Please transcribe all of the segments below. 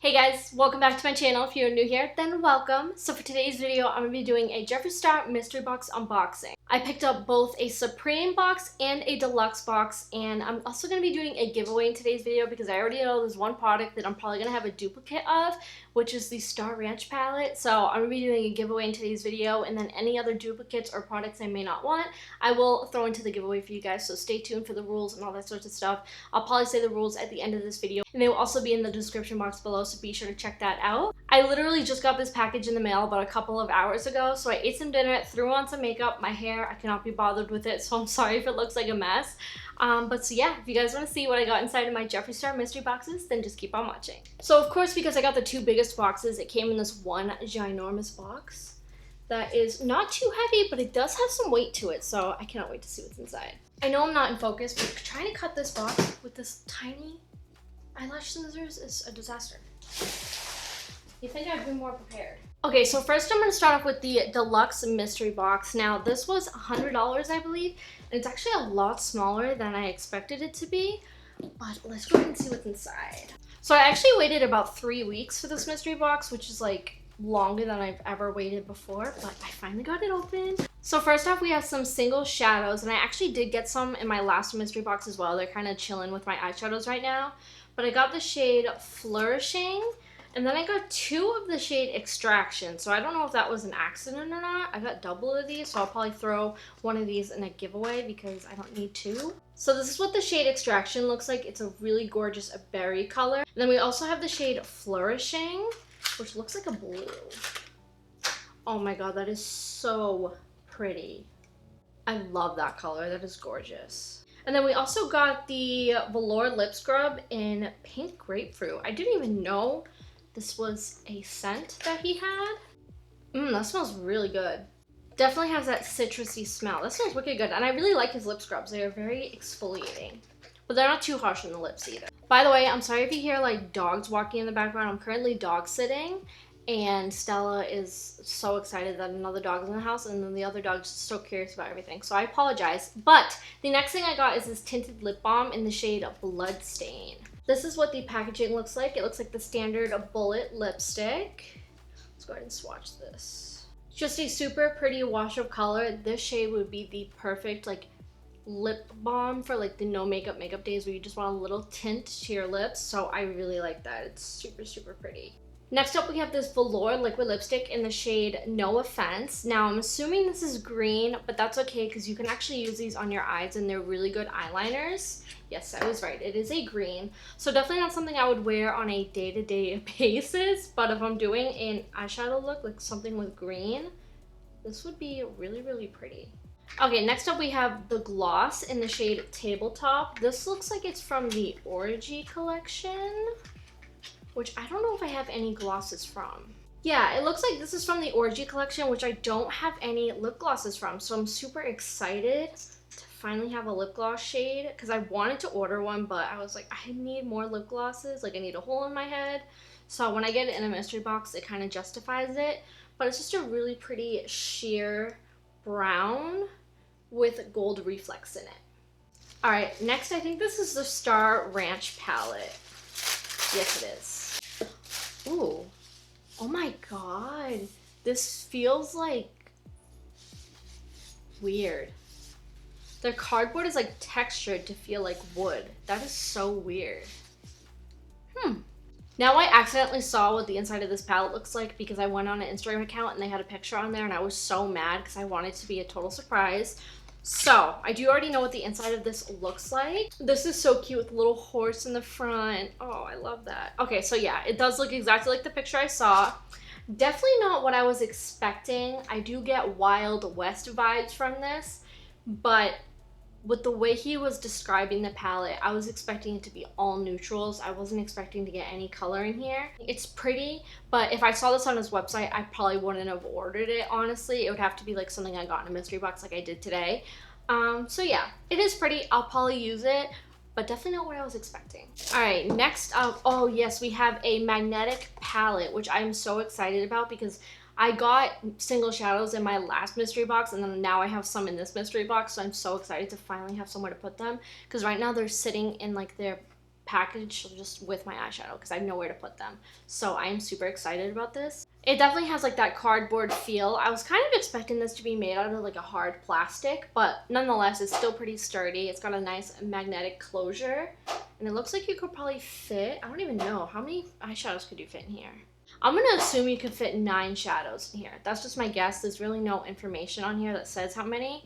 Hey guys, welcome back to my channel. If you're new here, then welcome. So for today's video, I'm going to be doing a Jeffree Star mystery box unboxing. I picked up both a Supreme box and a Deluxe box, and I'm also going to be doing a giveaway in today's video because I already know there's one product that I'm probably going to have a duplicate of, which is the Star Ranch palette. So I'm going to be doing a giveaway in today's video, and then any other duplicates or products I may not want, I will throw into the giveaway for you guys. So stay tuned for the rules and all that sorts of stuff. I'll probably say the rules at the end of this video, and they will also be in the description box below, so be sure to check that out. I literally just got this package in the mail about a couple of hours ago, so I ate some dinner, threw on some makeup, my hair, I cannot be bothered with it, so I'm sorry if it looks like a mess. But so yeah, if you guys want to see what I got inside of my Jeffree Star mystery boxes, then just keep on watching. So of course, because I got the two biggest boxes, it came in this one ginormous box that is not too heavy, but it does have some weight to it, so I cannot wait to see what's inside. I know I'm not in focus, but trying to cut this box with this tiny eyelash scissors is a disaster. You think I'd be more prepared. Okay, so first I'm going to start off with the Deluxe mystery box. Now, this was $100, I believe, and it's actually a lot smaller than I expected it to be, but let's go ahead and see what's inside. So I actually waited about 3 weeks for this mystery box, which is like longer than I've ever waited before, but I finally got it open. So first off, we have some single shadows, and I actually did get some in my last mystery box as well. They're kind of chilling with my eyeshadows right now, but I got the shade Flourishing, and then I got two of the shade Extraction. So I don't know if that was an accident or not. I got double of these, so I'll probably throw one of these in a giveaway because I don't need two. So this is what the shade Extraction looks like. It's a really gorgeous berry color. And then we also have the shade Flourishing, which looks like a blue. Oh my god, that is so pretty. I love that color. That is gorgeous. And then we also got the Velour Lip Scrub in Pink Grapefruit. I didn't even know this was a scent that he had. That smells really good. Definitely has that citrusy smell. That smells wicked good. And I really like his lip scrubs. They are very exfoliating. But they're not too harsh on the lips either. By the way, I'm sorry if you hear like dogs walking in the background. I'm currently dog sitting, and Stella is so excited that another dog is in the house, and then the other dog's just so curious about everything. So I apologize. But the next thing I got is this tinted lip balm in the shade Bloodstain. This is what the packaging looks like. It looks like the standard bullet lipstick. Let's go ahead and swatch this. Just a super pretty wash of color. This shade would be the perfect like lip balm for like the no makeup days where you just want a little tint to your lips. So I really like that. It's super, super pretty. Next up, we have this Velour liquid lipstick in the shade No Offense. Now, I'm assuming this is green, but that's okay because you can actually use these on your eyes and they're really good eyeliners. Yes, I was right. It is a green. So definitely not something I would wear on a day-to-day basis, but if I'm doing an eyeshadow look, like something with green, this would be really, really pretty. Okay, next up we have the gloss in the shade Tabletop. This looks like it's from the Orgy collection, which I don't know if I have any glosses from. Yeah, it looks like this is from the Orgy collection, which I don't have any lip glosses from. So I'm super excited to finally have a lip gloss shade because I wanted to order one, but I was like, I need more lip glosses. Like I need a hole in my head. So when I get it in a mystery box, it kind of justifies it. But it's just a really pretty sheer brown with gold reflex in it. All right, next I think this is the Star Ranch palette. Yes, it is. Ooh, oh my god, this feels like weird. Their cardboard is like textured to feel like wood. That is so weird. Now I accidentally saw what the inside of this palette looks like because I went on an Instagram account and they had a picture on there, and I was so mad because I wanted it to be a total surprise. So, I do already know what the inside of this looks like. This is so cute with a little horse in the front. Oh, I love that. Okay, so yeah, it does look exactly like the picture I saw. Definitely not what I was expecting. I do get Wild West vibes from this, but with the way he was describing the palette, I was expecting it to be all neutrals. I wasn't expecting to get any color in here. It's pretty, but if I saw this on his website, I probably wouldn't have ordered it, honestly. It would have to be like something I got in a mystery box like I did today. So yeah, it is pretty. I'll probably use it, but definitely not what I was expecting. All right, next up, oh yes, we have a magnetic palette, which I'm so excited about because I got single shadows in my last mystery box, and then now I have some in this mystery box, so I'm so excited to finally have somewhere to put them because right now they're sitting in like their packaged just with my eyeshadow because I have nowhere to put them. So I am super excited about this. It definitely has like that cardboard feel. I was kind of expecting this to be made out of like a hard plastic, but nonetheless, it's still pretty sturdy. It's got a nice magnetic closure, and it looks like you could probably fit, I don't even know, how many eyeshadows could you fit in here? I'm gonna assume you could fit 9 shadows in here. That's just my guess. There's really no information on here that says how many.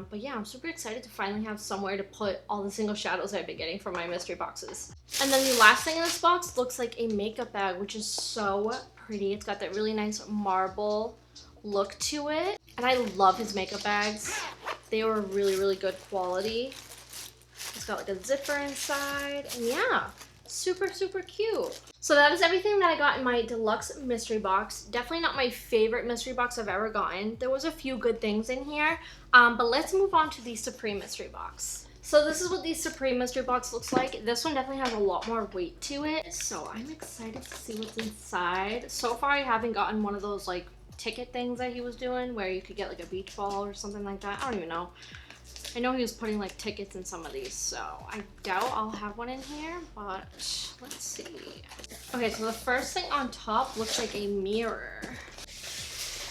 But yeah, I'm super excited to finally have somewhere to put all the single shadows I've been getting from my mystery boxes. And then the last thing in this box looks like a makeup bag, which is so pretty. It's got that really nice marble look to it. And I love his makeup bags. They were really, really good quality. It's got like a zipper inside. And yeah, super, super cute. So that is everything that I got in my deluxe mystery box. Definitely not my favorite mystery box I've ever gotten. There was a few good things in here. But let's move on to the Supreme mystery box. So this is what the Supreme mystery box looks like. This one definitely has a lot more weight to it. So I'm excited to see what's inside. So far I haven't gotten one of those like ticket things that he was doing where you could get like a beach ball or something like that. I don't even know. I know he was putting like tickets in some of these, so I doubt I'll have one in here, but let's see. Okay, so the first thing on top looks like a mirror.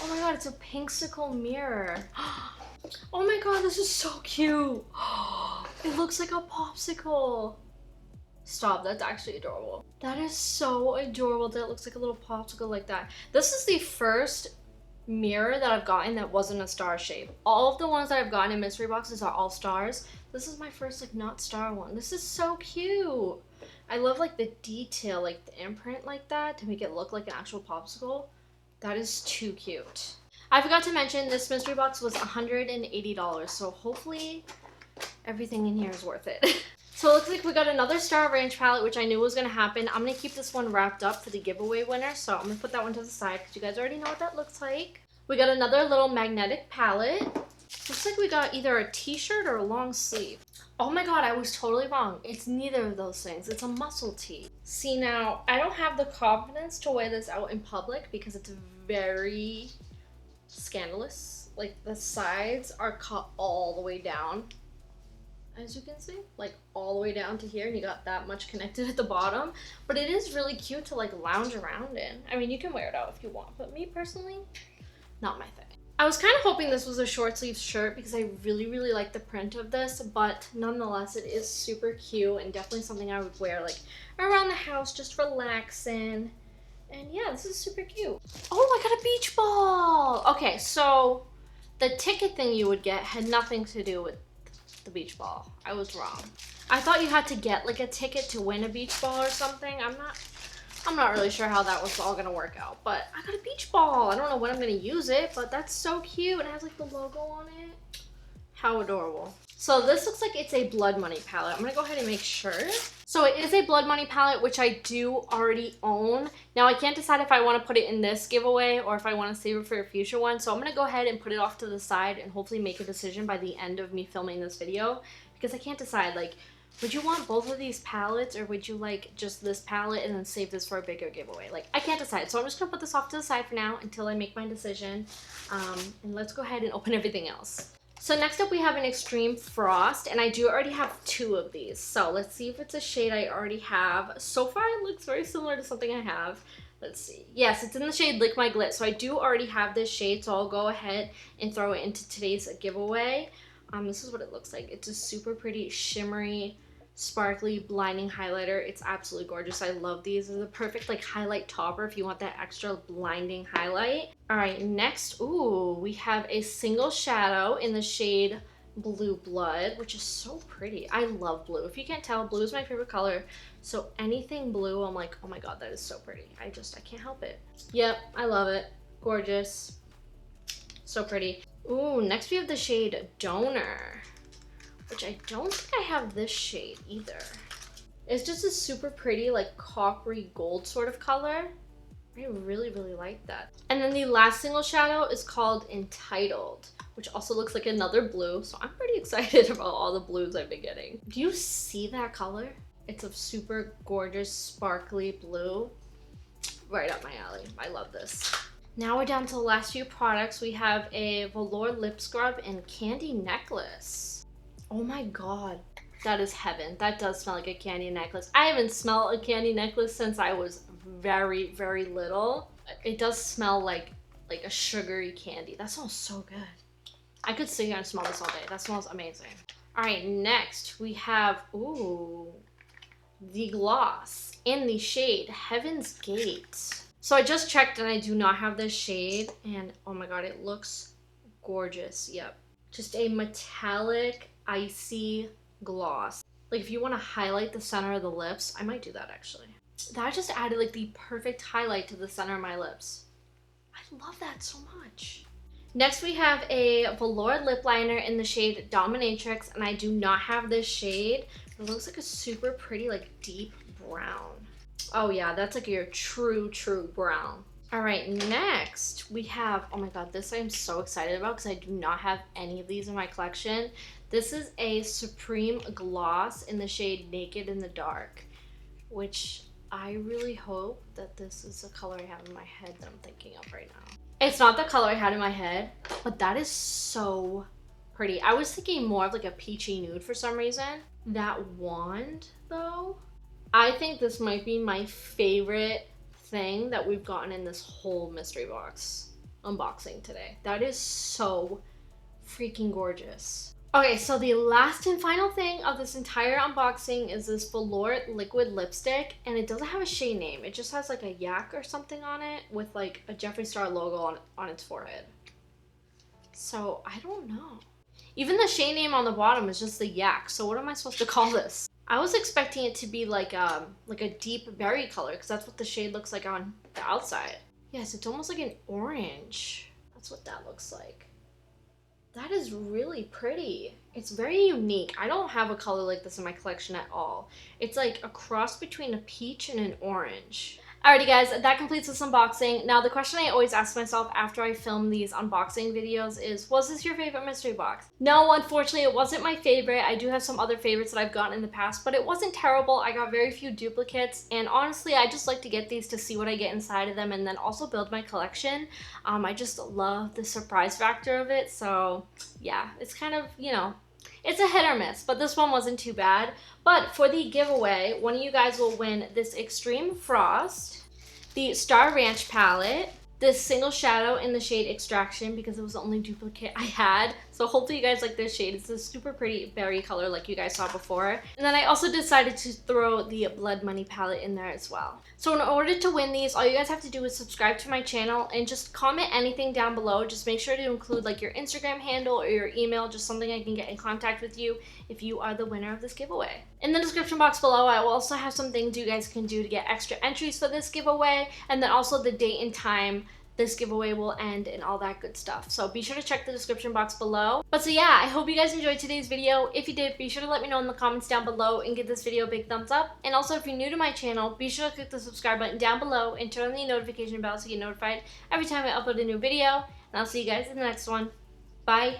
Oh my god, it's a pinksicle mirror. Oh my god, this is so cute. It looks like a popsicle. Stop, that's actually adorable. That is so adorable that it looks like a little popsicle like that. This is the first mirror that I've gotten that wasn't a star shape. All of the ones that I've gotten in mystery boxes are all stars. This is my first like not star one. This is so cute. I love like the detail, like the imprint like that to make it look like an actual popsicle. That is too cute. I forgot to mention this mystery box was $180, so hopefully everything in here is worth it. So it looks like we got another Star Ranch palette, which I knew was going to happen. I'm going to keep this one wrapped up for the giveaway winner, so I'm going to put that one to the side because you guys already know what that looks like. We got another little magnetic palette. Looks like we got either a t-shirt or a long sleeve. Oh my god, I was totally wrong. It's neither of those things. It's a muscle tee. See, now, I don't have the confidence to wear this out in public because it's very scandalous. Like, the sides are cut all the way down. As you can see, like all the way down to here, and you got that much connected at the bottom. But it is really cute to like lounge around in. I mean, you can wear it out if you want, but me personally, not my thing. I was kind of hoping this was a short sleeve shirt because I really, really like the print of this, but nonetheless, it is super cute and definitely something I would wear like around the house, just relaxing. And yeah, this is super cute. Oh, I got a beach ball. Okay, so the ticket thing you would get had nothing to do with the beach ball. I was wrong. I thought you had to get like a ticket to win a beach ball or something. I'm not really sure how that was all gonna work out, but I got a beach ball. I don't know when I'm gonna use it, but that's so cute. It has like the logo on it. How adorable. So this looks like it's a Blood Money palette. I'm gonna go ahead and make sure. So it is a Blood Money palette, which I do already own. Now I can't decide if I want to put it in this giveaway or if I want to save it for a future one. So I'm gonna go ahead and put it off to the side and hopefully make a decision by the end of me filming this video, because I can't decide, like, would you want both of these palettes or would you like just this palette and then save this for a bigger giveaway? Like, I can't decide. So I'm just gonna put this off to the side for now until I make my decision. And let's go ahead and open everything else. So next up we have an Extreme Frost, and I do already have 2 of these. So let's see if it's a shade I already have. So far it looks very similar to something I have. Let's see. Yes, it's in the shade Lick My Glit. So I do already have this shade, so I'll go ahead and throw it into today's giveaway. This is what it looks like. It's a super pretty shimmery, sparkly, blinding highlighter. It's absolutely gorgeous. I love these. They're the perfect like highlight topper if you want that extra blinding highlight. All right, next, ooh, we have a single shadow in the shade Blue Blood, which is so pretty. I love blue. If you can't tell, blue is my favorite color. So anything blue, I'm like, oh my god, that is so pretty. I can't help it. Yep, I love it. Gorgeous. So pretty. Ooh, next we have the shade Donor, which I don't think I have this shade either. It's just a super pretty, like coppery gold sort of color. I really, really like that. And then the last single shadow is called Entitled, which also looks like another blue. So I'm pretty excited about all the blues I've been getting. Do you see that color? It's a super gorgeous, sparkly blue. Right up my alley. I love this. Now we're down to the last few products. We have a velour lip scrub and candy necklace. Oh my god. That is heaven. That does smell like a candy necklace. I haven't smelled a candy necklace since I was very, very little. It does smell like a sugary candy. That smells so good. I could sit here and smell this all day. That smells amazing. All right, next we have, ooh, the gloss in the shade Heaven's Gate. So I just checked and I do not have this shade, and oh my god, it looks gorgeous. Yep. Just a metallic, icy gloss. Like if you want to highlight the center of the lips, I might do that actually. That just added like the perfect highlight to the center of my lips. I love that so much. Next we have a velour lip liner in the shade Dominatrix, and I do not have this shade. It looks like a super pretty like deep brown. Oh yeah, that's like your true brown. All right, next we have, oh my god, this I am so excited about because I do not have any of these in my collection. This is a Supreme gloss in the shade Naked in the Dark, which I really hope that this is the color I have in my head that I'm thinking of right now. It's not the color I had in my head, but that is so pretty. I was thinking more of like a peachy nude for some reason. That wand though, I think this might be my favorite thing that we've gotten in this whole mystery box unboxing today. That is so freaking gorgeous. Okay, so the last and final thing of this entire unboxing is this velour liquid lipstick, and it doesn't have a shade name. It just has like a yak or something on it with like a Jeffree Star logo on its forehead. So I don't know. Even the shade name on the bottom is just the yak. So what am I supposed to call this? I was expecting it to be like a deep berry color because that's what the shade looks like on the outside. Yes, it's almost like an orange. That's what that looks like. That is really pretty. It's very unique. I don't have a color like this in my collection at all. It's like a cross between a peach and an orange. Alrighty guys, that completes this unboxing. Now the question I always ask myself after I film these unboxing videos is, was this your favorite mystery box? No, unfortunately it wasn't my favorite. I do have some other favorites that I've gotten in the past, but it wasn't terrible. I got very few duplicates, and honestly I just like to get these to see what I get inside of them and then also build my collection. I just love the surprise factor of it, so yeah, it's kind of, you know, it's a hit or miss, but this one wasn't too bad. But for the giveaway, one of you guys will win this Extreme Frost, the Star Ranch palette, this single shadow in the shade Extraction because it was the only duplicate I had. So hopefully you guys like this shade. It's a super pretty berry color like you guys saw before. And then I also decided to throw the Blood Money palette in there as well. So in order to win these, all you guys have to do is subscribe to my channel and just comment anything down below. Just make sure to include like your Instagram handle or your email, just something I can get in contact with you if you are the winner of this giveaway. In the description box below, I will also have some things you guys can do to get extra entries for this giveaway, and then also the date and time this giveaway will end and all that good stuff. So be sure to check the description box below. But so yeah, I hope you guys enjoyed today's video. If you did, be sure to let me know in the comments down below and give this video a big thumbs up. And also if you're new to my channel, be sure to click the subscribe button down below and turn on the notification bell so you get notified every time I upload a new video. And I'll see you guys in the next one. Bye!